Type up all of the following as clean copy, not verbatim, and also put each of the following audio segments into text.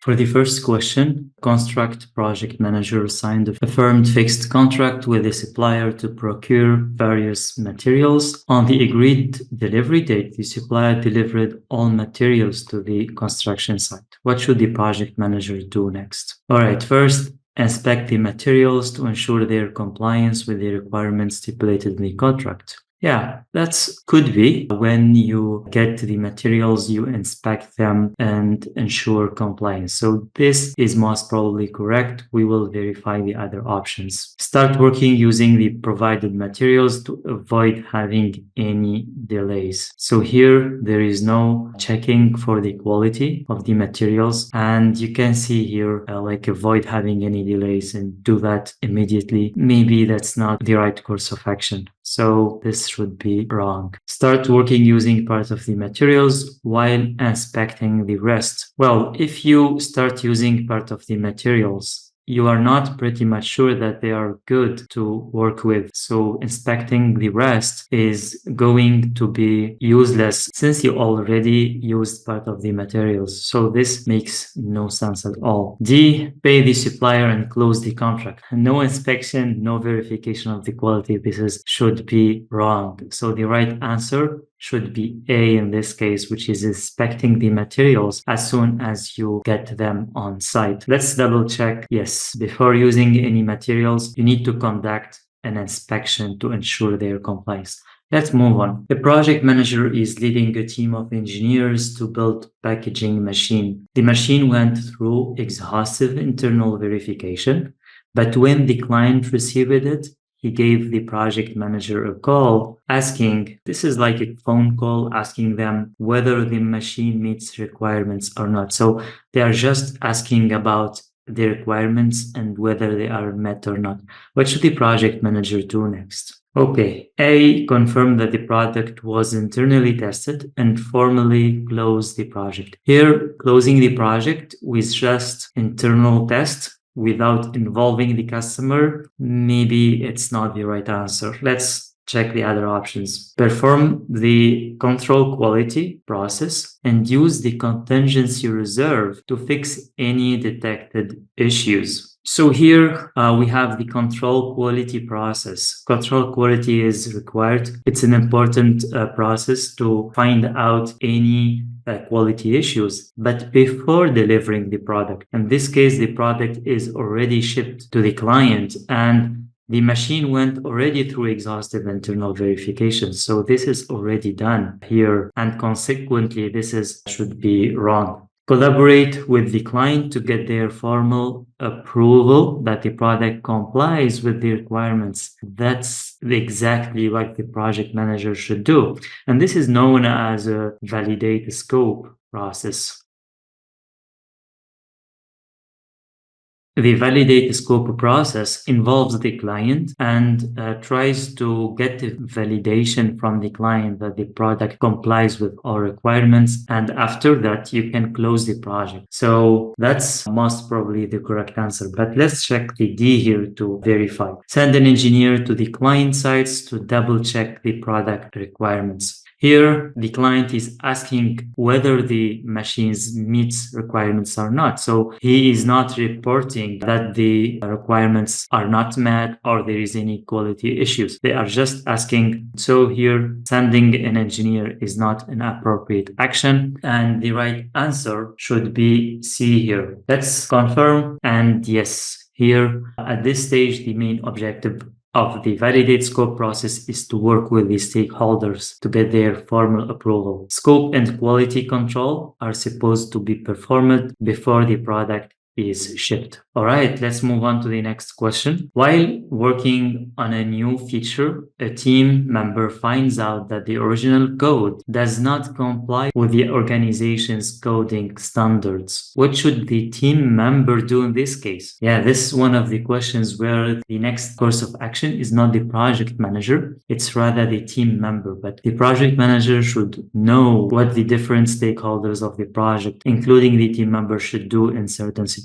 For the first question, construct project manager signed a firm fixed contract with the supplier to procure various materials. On the agreed delivery date, the supplier delivered all materials to the construction site. What should the project manager do next? All right, first, inspect the materials to ensure their compliance with the requirements stipulated in the contract. Yeah, that could be when you get the materials, you inspect them and ensure compliance. So this is most probably correct. We will verify the other options. Start working using the provided materials to avoid having any delays. So here there is no checking for the quality of the materials. And you can see here, avoid having any delays and do that immediately. Maybe that's not the right course of action. So this should be wrong. Start working using part of the materials while inspecting the rest. Well, if you start using part of the materials, you are not pretty much sure that they are good to work with. So inspecting the rest is going to be useless since you already used part of the materials. So this makes no sense at all. D, pay the supplier and close the contract. No inspection, no verification of the quality. This should be wrong. So the right answer should be A in this case, which is inspecting the materials as soon as you get them on site. Let's double check. Yes, before using any materials, you need to conduct an inspection to ensure their compliance. Let's move on. The project manager is leading a team of engineers to build packaging machine. The machine went through exhaustive internal verification, but when the client received it, he gave the project manager a call asking, this is like a phone call asking them whether the machine meets requirements or not. So they are just asking about the requirements and whether they are met or not. What should the project manager do next? Okay, A, confirm that the product was internally tested and formally close the project. Here, closing the project with just internal test without involving the customer, maybe it's not the right answer. Let's check the other options. Perform the control quality process and use the contingency reserve to fix any detected issues. So here we have the control quality process. Control quality is required. It's an important process to find out any quality issues, but before delivering the product. In this case, the product is already shipped to the client and the machine went already through exhaustive internal verification. So this is already done here, and consequently, should be wrong. Collaborate with the client to get their formal approval that the product complies with the requirements. That's exactly what the project manager should do. And this is known as a validate scope process. The validate scope process involves the client and tries to get the validation from the client that the product complies with all requirements. And after that, you can close the project. So that's most probably the correct answer. But let's check the D here to verify. Send an engineer to the client sites to double check the product requirements. Here, the client is asking whether the machines meets requirements or not. So he is not reporting that the requirements are not met or there is any quality issues. They are just asking. So here, sending an engineer is not an appropriate action. And the right answer should be C here. Let's confirm. And yes, here at this stage, the main objective of the validate scope process is to work with the stakeholders to get their formal approval. Scope and quality control are supposed to be performed before the product is shipped. All right, let's move on to the next question. While working on a new feature, a team member finds out that the original code does not comply with the organization's coding standards. What should the team member do in this case? Yeah, this is one of the questions where the next course of action is not the project manager, it's rather the team member. But the project manager should know what the different stakeholders of the project, including the team member, should do in certain situations.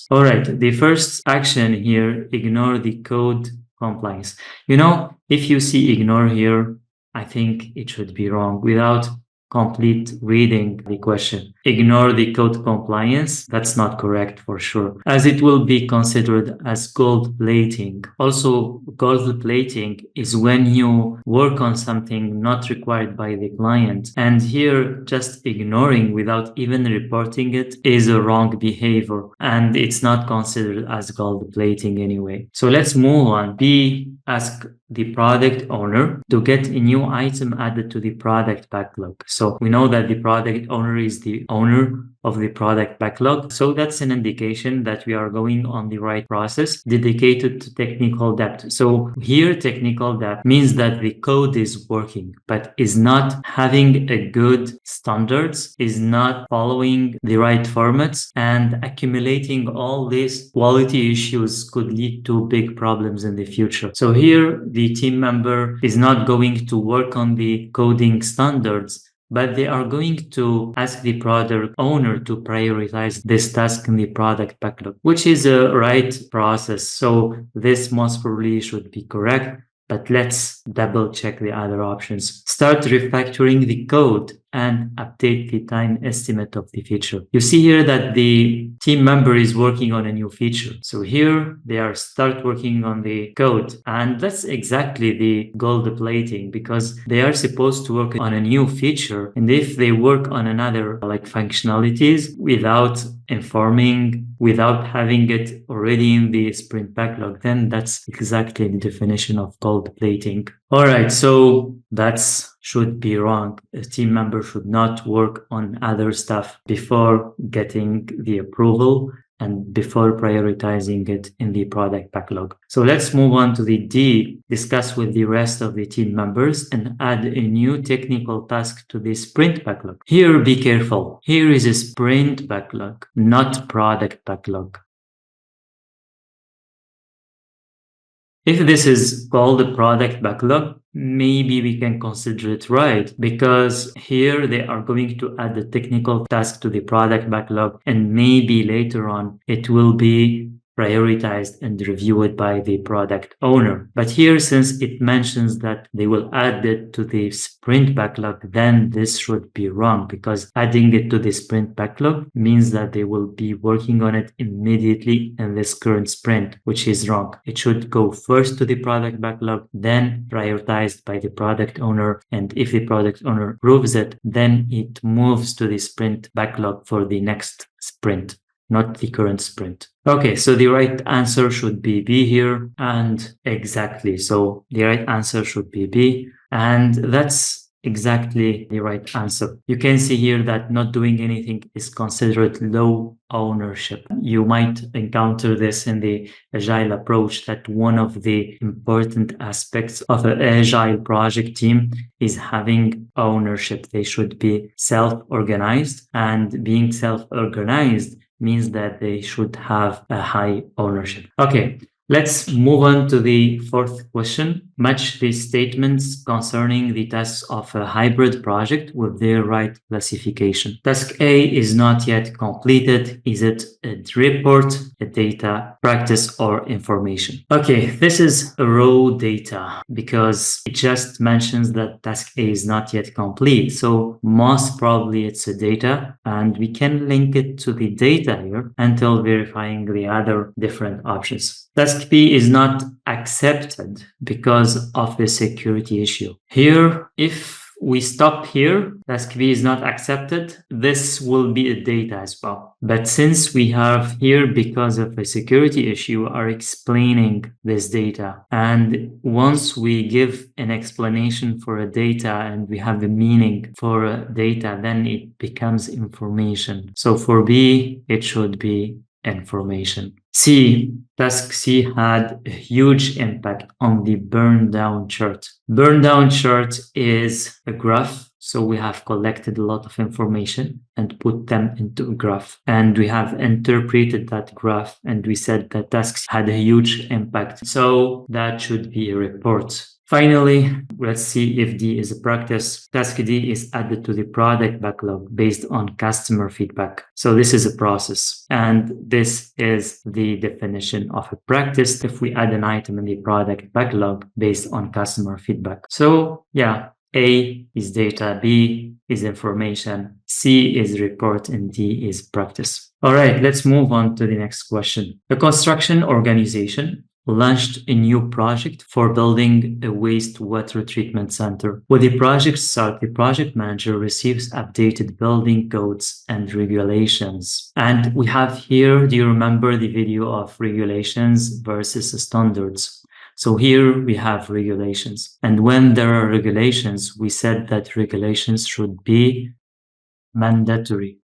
All right, the first action here, ignore the code compliance. If you see ignore here, I think it should be wrong. Without complete reading the question. Ignore the code compliance. That's not correct for sure, as it will be considered as gold plating. Also, gold plating is when you work on something not required by the client. And here, just ignoring without even reporting it is a wrong behavior, and it's not considered as gold plating anyway. So let's move on. B, ask the product owner to get a new item added to the product backlog. So we know that the product owner is the owner of the product backlog. So that's an indication that we are going on the right process dedicated to technical debt. So here, technical debt means that the code is working, but is not having a good standards, is not following the right formats, and accumulating all these quality issues could lead to big problems in the future. So here, the team member is not going to work on the coding standards, but they are going to ask the product owner to prioritize this task in the product backlog, which is a right process. So this most probably should be correct, but let's double check the other options. Start refactoring the code and update the time estimate of the feature. You see here that the team member is working on a new feature. So here they are start working on the code, and that's exactly the gold plating, because they are supposed to work on a new feature. And if they work on another like functionalities without informing, without having it already in the sprint backlog, then that's exactly the definition of gold plating. All right, so that's should be wrong. A team member should not work on other stuff before getting the approval and before prioritizing it in the product backlog. So let's move on to the D, discuss with the rest of the team members and add a new technical task to the sprint backlog. Here, be careful. Here is a sprint backlog, not product backlog. If this is called a product backlog, maybe we can consider it right, because here they are going to add the technical task to the product backlog, and maybe later on it will be prioritized and reviewed by the product owner. But here, since it mentions that they will add it to the sprint backlog, then this should be wrong, because adding it to the sprint backlog means that they will be working on it immediately in this current sprint, which is wrong. It should go first to the product backlog, then prioritized by the product owner. And if the product owner approves it, then it moves to the sprint backlog for the next sprint, not the current sprint. Okay, so the right answer should be B here, and exactly. So the right answer should be B, and that's exactly the right answer. You can see here that not doing anything is considered low ownership. You might encounter this in the agile approach, that one of the important aspects of an agile project team is having ownership. They should be self-organized, and being self-organized means that they should have a high ownership. Okay, let's move on to the fourth question. Match the statements concerning the tasks of a hybrid project with their right classification. Task A is not yet completed. Is it a report, a data, practice, or information? Okay, this is a raw data, because it just mentions that task A is not yet complete. So most probably it's a data, and we can link it to the data here until verifying the other different options. Task B is not accepted because of the security issue. Here, if we stop here, task B is not accepted, this will be a data as well. But since we have here, because of a security issue, are explaining this data. And once we give an explanation for a data and we have a meaning for a data, then it becomes information. So for B, it should be information. C, task C had a huge impact on the burn down chart. Burn down chart is a graph. So we have collected a lot of information and put them into a graph. And we have interpreted that graph, and we said that tasks had a huge impact. So that should be a report. Finally, let's see if D is a practice. Task D is added to the product backlog based on customer feedback. So this is a process, and this is the definition of a practice if we add an item in the product backlog based on customer feedback. So yeah, A is data, B is information, C is report, and D is practice. All right, let's move on to the next question. The construction organization launched a new project for building a wastewater treatment center. When the project starts, the project manager receives updated building codes and regulations. And we have here, do you remember the video of regulations versus standards? So here we have regulations. And when there are regulations, we said that regulations should be mandatory.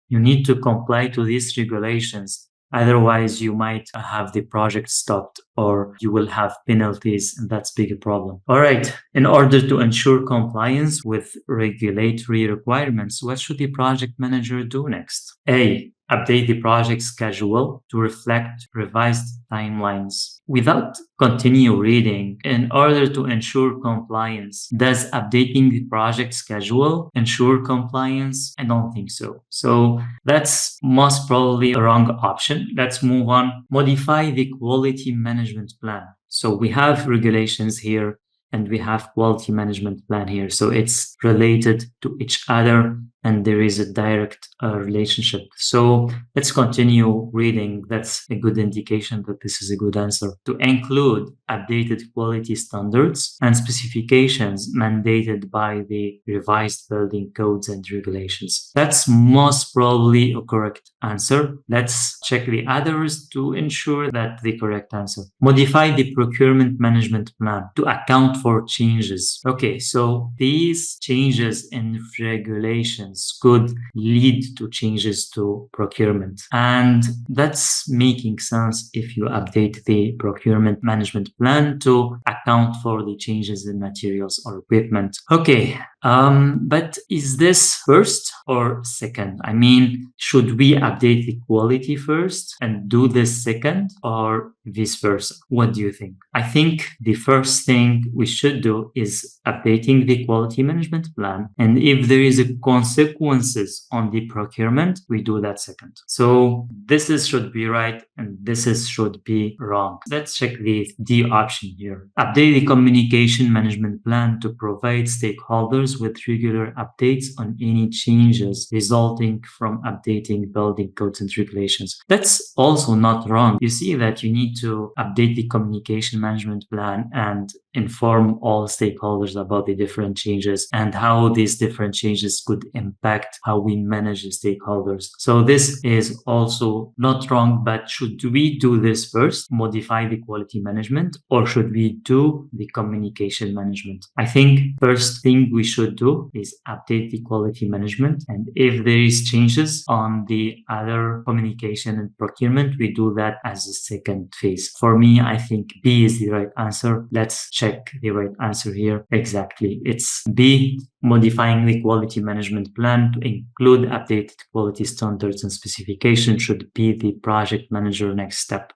You need to comply to these regulations. Otherwise, you might have the project stopped or you will have penalties, and that's a big problem. All right. In order to ensure compliance with regulatory requirements, what should the project manager do next? A. Update the project schedule to reflect revised timelines. Without continue reading, in order to ensure compliance, does updating the project schedule ensure compliance? I don't think so. So that's most probably a wrong option. Let's move on. Modify the quality management plan. So we have regulations here and we have quality management plan here. So it's related to each other and there is a direct relationship. So let's continue reading. That's a good indication that this is a good answer. To include updated quality standards and specifications mandated by the revised building codes and regulations. That's most probably a correct answer. Let's check the others to ensure that the correct answer. Modify the procurement management plan to account for changes. Okay, so these changes in regulations could lead to changes to procurement. And that's making sense if you update the procurement management plan to account for the changes in materials or equipment. Okay, but is this first or second? I mean, should we update the quality first and do this second or vice versa? What do you think? I think the first thing we should do is updating the quality management plan. And if there is a consequences on the procurement, we do that second. So this is should be right and this is should be wrong. Let's check the D option here. Update the communication management plan to provide stakeholders with regular updates on any changes resulting from updating building codes and regulations. That's also not wrong. You see that you need to update the communication management plan and inform all stakeholders about the different changes and how these different changes could impact how we manage the stakeholders. So this is also not wrong, but should we do this first, modify the quality management, or should we do the communication management? I think first thing we should do is update the quality management. And if there is changes on the other communication and procurement, we do that as a second phase. For me, I think B is the right answer. Let's check the right answer here. Exactly. It's B, modifying the quality management plan to include updated quality standards and specifications should be the project manager next step.